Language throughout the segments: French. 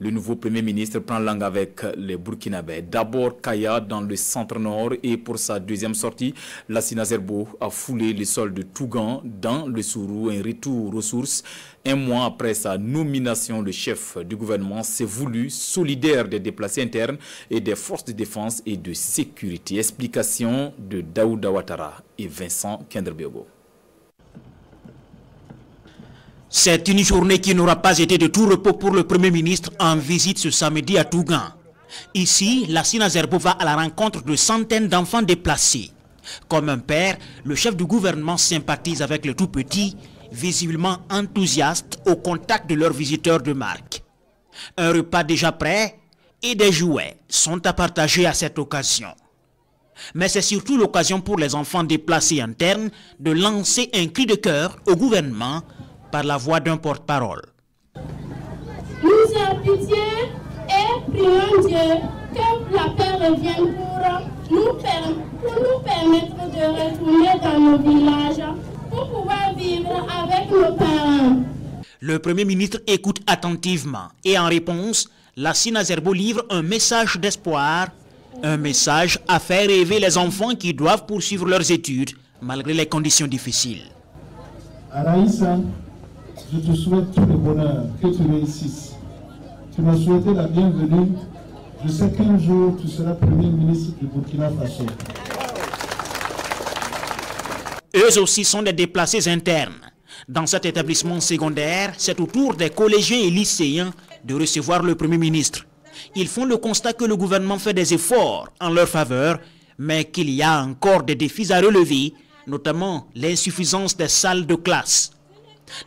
Le nouveau Premier ministre prend langue avec les Burkinabés. D'abord Kaya dans le centre-nord et pour sa deuxième sortie, Lassina Zerbo a foulé le sol de Tougan dans le Sourou, un retour aux sources. Un mois après sa nomination, le chef du gouvernement s'est voulu solidaire des déplacés internes et des forces de défense et de sécurité. Explication de Daouda Ouattara et Vincent Kenderbiogo. C'est une journée qui n'aura pas été de tout repos pour le Premier ministre en visite ce samedi à Tougan. Ici, Lassina Zerbo va à la rencontre de centaines d'enfants déplacés. Comme un père, le chef du gouvernement sympathise avec les tout-petits, visiblement enthousiastes au contact de leurs visiteurs de marque. Un repas déjà prêt et des jouets sont à partager à cette occasion. Mais c'est surtout l'occasion pour les enfants déplacés internes de lancer un cri de cœur au gouvernement par la voix d'un porte-parole. Nous ayons pitié et prions Dieu que la paix revienne pour nous permettre de retourner dans nos villages pour pouvoir vivre avec nos parents. Le Premier ministre écoute attentivement et en réponse, Lassina Zerbo livre un message d'espoir, un message à faire rêver les enfants qui doivent poursuivre leurs études malgré les conditions difficiles. Araïssa, je te souhaite tout le bonheur, que tu réussisses. Tu m'as souhaité la bienvenue. Je sais qu'un jour tu seras Premier ministre du Burkina Faso. Eux aussi sont des déplacés internes. Dans cet établissement secondaire, c'est au tour des collégiens et lycéens de recevoir le Premier ministre. Ils font le constat que le gouvernement fait des efforts en leur faveur, mais qu'il y a encore des défis à relever, notamment l'insuffisance des salles de classe.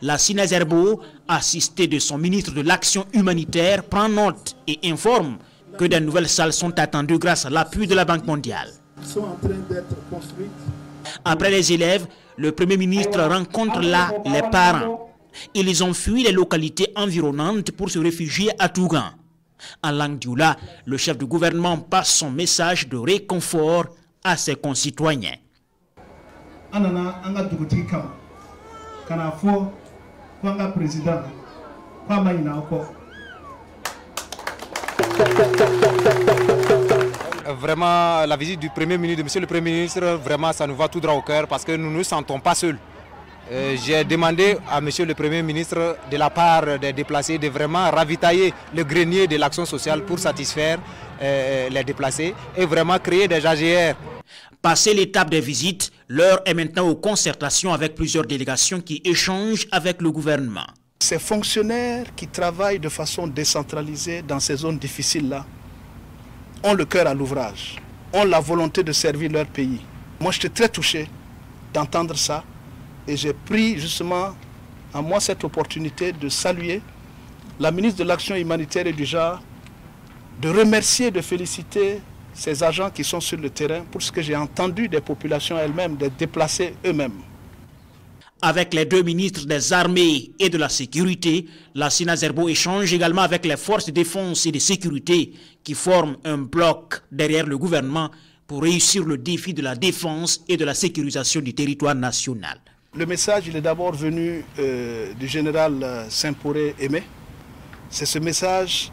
Lassina Zerbo, assisté de son ministre de l'Action humanitaire, prend note et informe que de nouvelles salles sont attendues grâce à l'appui de la Banque mondiale. Sont en train d'être construites. Après les élèves, le Premier ministre rencontre là les parents. Ils ont fui les localités environnantes pour se réfugier à Tougan. En langue dioula, le chef du gouvernement passe son message de réconfort à ses concitoyens. Vraiment, la visite du Premier ministre, de Monsieur le Premier ministre, vraiment, ça nous va tout droit au cœur parce que nous ne nous sentons pas seuls. J'ai demandé à Monsieur le Premier ministre, de la part des déplacés, de vraiment ravitailler le grenier de l'action sociale pour satisfaire les déplacés et vraiment créer des AGR. Passé l'étape des visites, l'heure est maintenant aux concertations avec plusieurs délégations qui échangent avec le gouvernement. Ces fonctionnaires qui travaillent de façon décentralisée dans ces zones difficiles-là ont le cœur à l'ouvrage, ont la volonté de servir leur pays. Moi, j'étais très touché d'entendre ça et j'ai pris justement à moi cette opportunité de saluer la ministre de l'Action humanitaire et du genre, de remercier, de féliciter ces agents qui sont sur le terrain pour ce que j'ai entendu des populations elles-mêmes, des déplacés eux-mêmes. Avec les deux ministres des Armées et de la Sécurité, Lassina Zerbo échange également avec les forces de défense et de sécurité qui forment un bloc derrière le gouvernement pour réussir le défi de la défense et de la sécurisation du territoire national. Le message, il est d'abord venu du général Saint-Pouré Aimé. C'est ce message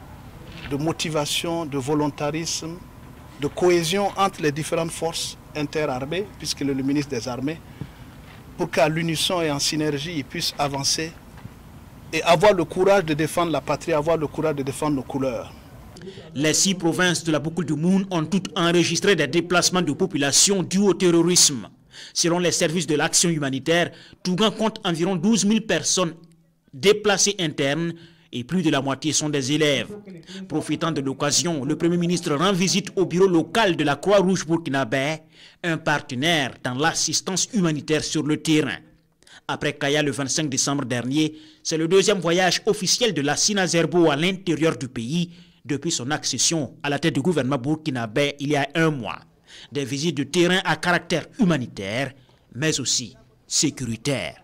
de motivation, de volontarisme, de cohésion entre les différentes forces interarmées, puisqu'il est le ministre des Armées, pour qu'à l'unisson et en synergie, ils puissent avancer et avoir le courage de défendre la patrie, avoir le courage de défendre nos couleurs. Les 6 provinces de la boucle du Moun ont toutes enregistré des déplacements de population dus au terrorisme. Selon les services de l'action humanitaire, Tougan compte environ 12 000 personnes déplacées internes et plus de la moitié sont des élèves. Profitant de l'occasion, le Premier ministre rend visite au bureau local de la Croix-Rouge burkinabé, un partenaire dans l'assistance humanitaire sur le terrain. Après Kaya le 25 décembre dernier, c'est le deuxième voyage officiel de Lassina Zerbo à l'intérieur du pays depuis son accession à la tête du gouvernement burkinabé il y a un mois. Des visites de terrain à caractère humanitaire, mais aussi sécuritaire.